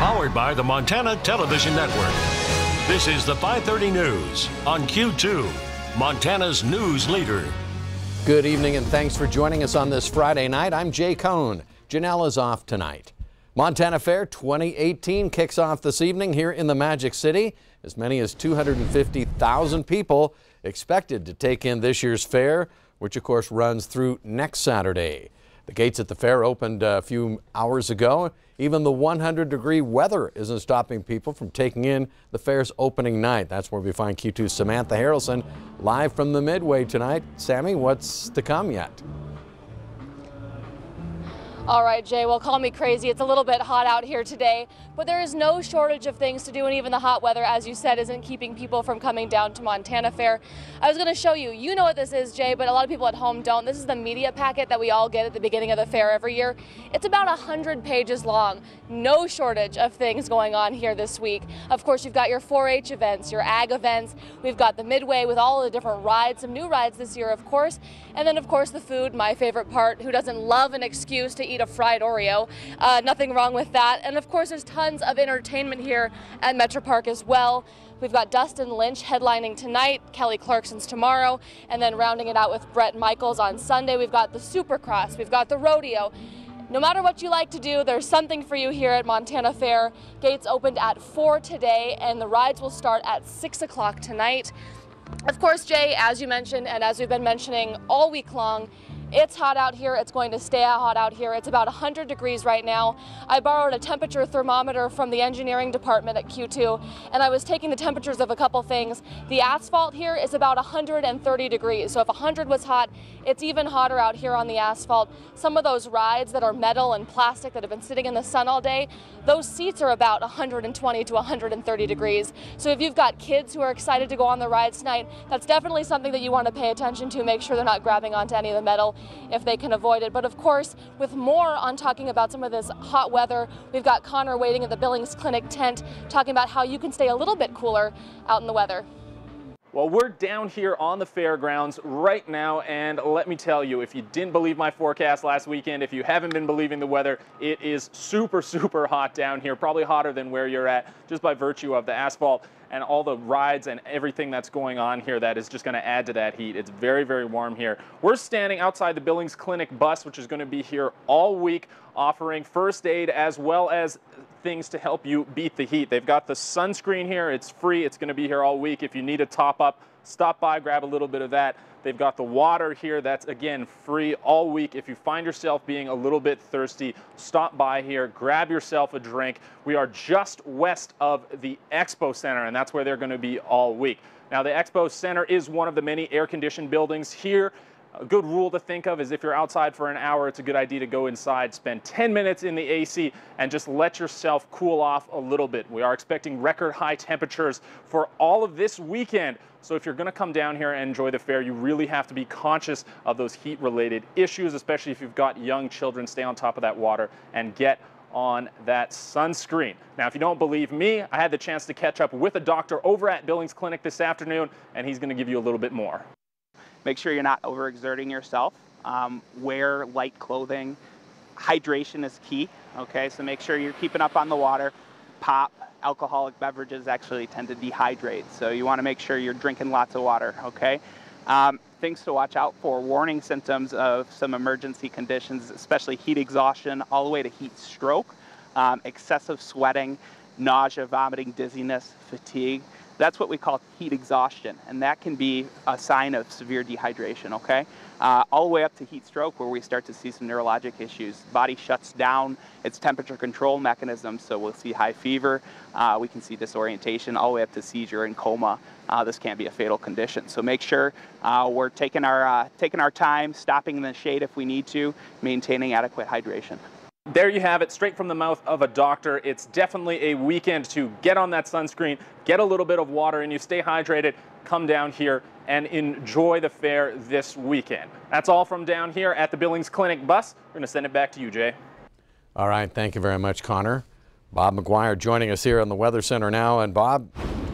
Powered by the Montana Television Network. This is the 530 News on Q2, Montana's news leader. Good evening and thanks for joining us on this Friday night. I'm Jay Cohn. Janelle is off tonight. Montana Fair 2018 kicks off this evening here in the Magic City. As many as 250,000 people expected to take in this year's fair, which of course runs through next Saturday. The gates at the fair opened a few hours ago. Even the 100-degree weather isn't stopping people from taking in the fair's opening night. That's where we find Q2's Samantha Harrelson live from the Midway tonight. Sammy, what's to come yet? All right, Jay, well, call me crazy. It's a little bit hot out here today, but there is no shortage of things to do, and even the hot weather, as you said, isn't keeping people from coming down to Montana Fair. I was going to show you, you know what this is, Jay, but a lot of people at home don't. This is the media packet that we all get at the beginning of the fair every year. It's about 100 pages long. No shortage of things going on here this week. Of course, you've got your 4-H events, your ag events. We've got the Midway with all the different rides, some new rides this year, of course. And then, of course, the food, my favorite part. Who doesn't love an excuse to eat a fried Oreo? Nothing wrong with that. And of course, there's tons of entertainment here at Metro Park as well. We've got Dustin Lynch headlining tonight, Kelly Clarkson's tomorrow, and then rounding it out with Bret Michaels on Sunday. We've got the Supercross, we've got the rodeo. No matter what you like to do, there's something for you here at Montana Fair. Gates opened at 4 today, and the rides will start at 6 o'clock tonight. Of course, Jay, as you mentioned, and as we've been mentioning all week long, it's hot out here. It's going to stay hot out here. It's about 100 degrees right now. I borrowed a temperature thermometer from the engineering department at Q2, and I was taking the temperatures of a couple things. The asphalt here is about 130 degrees. So if 100 was hot, it's even hotter out here on the asphalt. Some of those rides that are metal and plastic that have been sitting in the sun all day, those seats are about 120 to 130 degrees. So if you've got kids who are excited to go on the rides tonight, that's definitely something that you want to pay attention to. Make sure they're not grabbing onto any of the metal if they can avoid it. But of course, with more on talking about some of this hot weather, we've got Connor waiting at the Billings Clinic tent talking about how you can stay a little bit cooler out in the weather. Well, we're down here on the fairgrounds right now, and let me tell you, if you didn't believe my forecast last weekend, if you haven't been believing the weather, it is super, super hot down here, probably hotter than where you're at, just by virtue of the asphalt and all the rides and everything that's going on here that is just going to add to that heat. It's very, very warm here. We're standing outside the Billings Clinic bus, which is going to be here all week, offering first aid as well as things to help you beat the heat. They've got the sunscreen here. It's free. It's going to be here all week. If you need a top up, stop by, grab a little bit of that. They've got the water here. That's, again, free all week. If you find yourself being a little bit thirsty, stop by here, grab yourself a drink. We are just west of the Expo Center, and that's where they're going to be all week. Now, the Expo Center is one of the many air-conditioned buildings here. A good rule to think of is if you're outside for an hour, it's a good idea to go inside, spend 10 minutes in the AC, and just let yourself cool off a little bit. We are expecting record high temperatures for all of this weekend. So if you're going to come down here and enjoy the fair, you really have to be conscious of those heat-related issues, especially if you've got young children. Stay on top of that water and get on that sunscreen. Now, if you don't believe me, I had the chance to catch up with a doctor over at Billings Clinic this afternoon, and he's going to give you a little bit more. Make sure you're not overexerting yourself. Wear light clothing. Hydration is key, okay? So make sure you're keeping up on the water. Pop, alcoholic beverages actually tend to dehydrate, so you want to make sure you're drinking lots of water, okay? Things to watch out for, warning symptoms of some emergency conditions, especially heat exhaustion, all the way to heat stroke, excessive sweating, nausea, vomiting, dizziness, fatigue. That's what we call heat exhaustion, and that can be a sign of severe dehydration, okay? All the way up to heat stroke, where we start to see some neurologic issues. Body shuts down its temperature control mechanism, so we'll see high fever, we can see disorientation, all the way up to seizure and coma. This can be a fatal condition. So make sure we're taking our time, stopping in the shade if we need to, maintaining adequate hydration. There you have it, straight from the mouth of a doctor. It's definitely a weekend to get on that sunscreen, get a little bit of water in you, stay hydrated, come down here and enjoy the fair this weekend. That's all from down here at the Billings Clinic bus. We're going to send it back to you, Jay. All right, thank you very much, Connor. Bob McGuire joining us here on the Weather Center now. And Bob,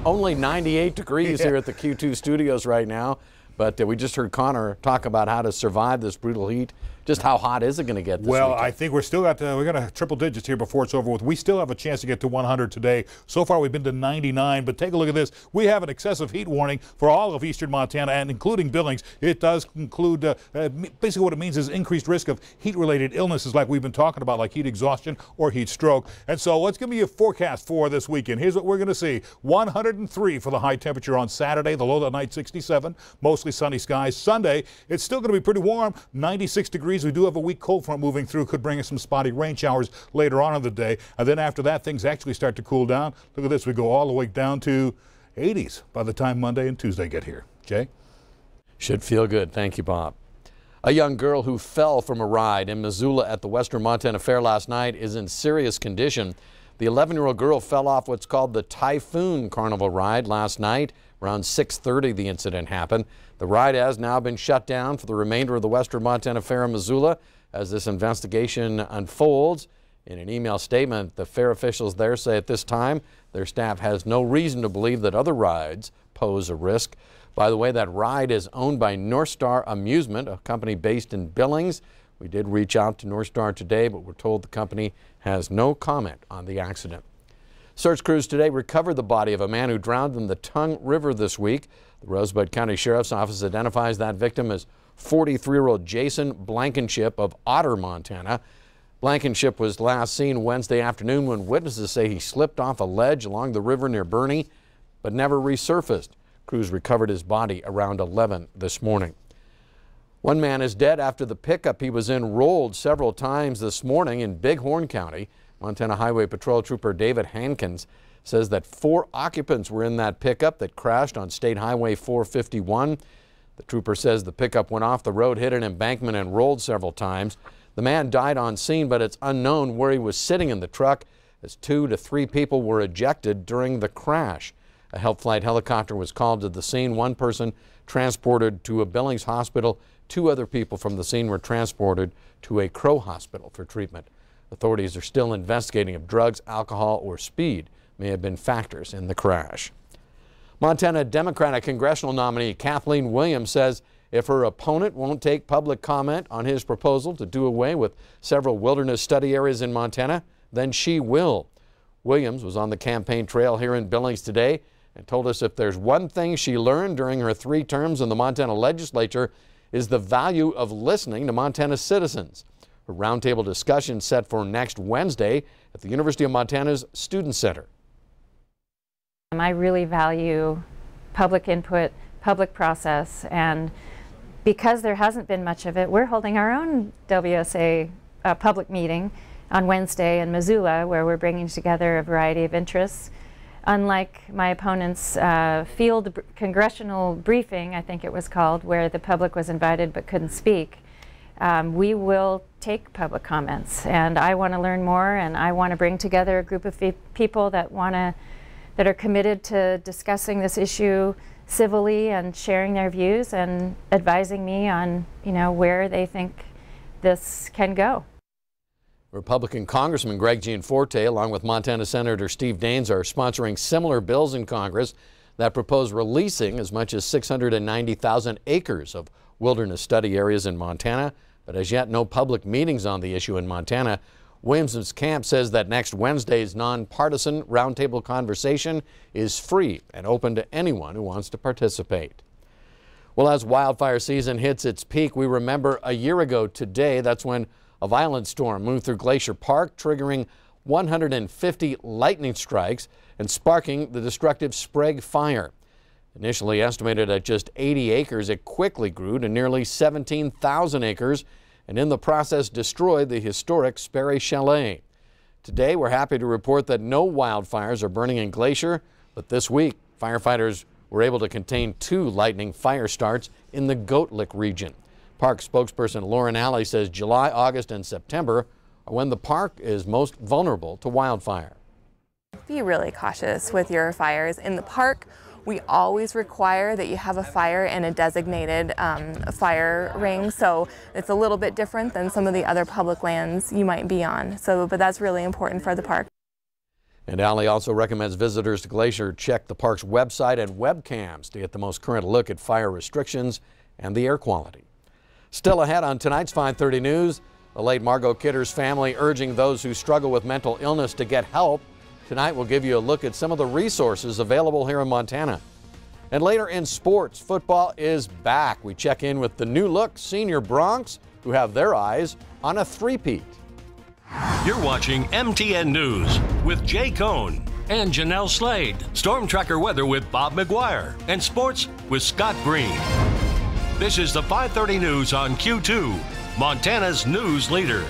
only 98 degrees here at the Q2 studios right now. But we just heard Connor talk about how to survive this brutal heat. Just Just how hot is it going to get this Well, weekend? I think we're still we're going to triple digits here before it's over with. We still have a chance to get to 100 today. So far, we've been to 99, but take a look at this. We have an excessive heat warning for all of eastern Montana, and including Billings. It does include, basically what it means is increased risk of heat-related illnesses like we've been talking about, like heat exhaustion or heat stroke. And so let's give you a forecast for this weekend. Here's what we're going to see. 103 for the high temperature on Saturday, the low that night 67, mostly sunny skies. Sunday, it's still going to be pretty warm, 96 degrees. We do have a weak cold front moving through, could bring us some spotty rain showers later on in the day. And then after that, things actually start to cool down. Look at this, we go all the way down to 80s by the time Monday and Tuesday get here. Jay? Should feel good. Thank you, Bob. A young girl who fell from a ride in Missoula at the Western Montana Fair last night is in serious condition. The 11-year-old girl fell off what's called the Typhoon Carnival ride last night. Around 6:30 the incident happened. The ride has now been shut down for the remainder of the Western Montana Fair in Missoula as this investigation unfolds. In an email statement, the fair officials there say at this time their staff has no reason to believe that other rides pose a risk. By the way, that ride is owned by North Star Amusement, a company based in Billings. We did reach out to North Star today, but we're told the company has no comment on the accident. Search crews today recovered the body of a man who drowned in the Tongue River this week. The Rosebud County Sheriff's Office identifies that victim as 43-year-old Jason Blankenship of Otter, Montana. Blankenship was last seen Wednesday afternoon when witnesses say he slipped off a ledge along the river near Boerne, but never resurfaced. Crews recovered his body around 11 this morning. One man is dead after the pickup he was in rolled several times this morning in Bighorn County. Montana Highway Patrol Trooper David Hankins says that 4 occupants were in that pickup that crashed on State Highway 451. The trooper says the pickup went off the road, hit an embankment, and rolled several times. The man died on scene, but it's unknown where he was sitting in the truck, as 2 to 3 people were ejected during the crash. A help flight helicopter was called to the scene. 1 person transported to a Billings hospital. 2 other people from the scene were transported to a Crow hospital for treatment. Authorities are still investigating if drugs, alcohol, or speed may have been factors in the crash. Montana Democratic congressional nominee Kathleen Williams says if her opponent won't take public comment on his proposal to do away with several wilderness study areas in Montana, then she will. Williams was on the campaign trail here in Billings today and told us if there's one thing she learned during her 3 terms in the Montana legislature is the value of listening to Montana citizens. Her roundtable discussion set for next Wednesday at the University of Montana's Student Center. I really value public input, public process, and because there hasn't been much of it, we're holding our own WSA public meeting on Wednesday in Missoula, where we're bringing together a variety of interests. Unlike my opponent's field congressional briefing, I think it was called, where the public was invited but couldn't speak, we will take public comments. And I want to learn more, and I want to bring together a group of people that are committed to discussing this issue civilly and sharing their views and advising me on, where they think this can go. Republican Congressman Greg Gianforte, along with Montana Senator Steve Daines, are sponsoring similar bills in Congress that propose releasing as much as 690,000 acres of wilderness study areas in Montana, but as yet no public meetings on the issue in Montana. Williamson's camp says that next Wednesday's nonpartisan roundtable conversation is free and open to anyone who wants to participate. Well, as wildfire season hits its peak, we remember a year ago today, that's when a violent storm moved through Glacier Park, triggering 150 lightning strikes and sparking the destructive Sprague Fire. Initially estimated at just 80 acres, it quickly grew to nearly 17,000 acres and in the process destroyed the historic Sperry Chalet. Today, we're happy to report that no wildfires are burning in Glacier, but this week, firefighters were able to contain 2 lightning fire starts in the Goat Lick region. Park spokesperson Lauren Alley says July, August, and September are when the park is most vulnerable to wildfire. Be really cautious with your fires. In the park, we always require that you have a fire in a designated fire ring, so it's a little bit different than some of the other public lands you might be on. But that's really important for the park. And Alley also recommends visitors to Glacier check the park's website and webcams to get the most current look at fire restrictions and the air quality. Still ahead on tonight's 5:30 News, the late Margot Kidder's family urging those who struggle with mental illness to get help. Tonight we'll give you a look at some of the resources available here in Montana. And later in sports, football is back. We check in with the new look senior Broncs who have their eyes on a three-peat. You're watching MTN News with Jay Cohn and Janelle Slade. Storm Tracker weather with Bob McGuire and sports with Scott Green. This is the 5:30 News on Q2, Montana's news leader.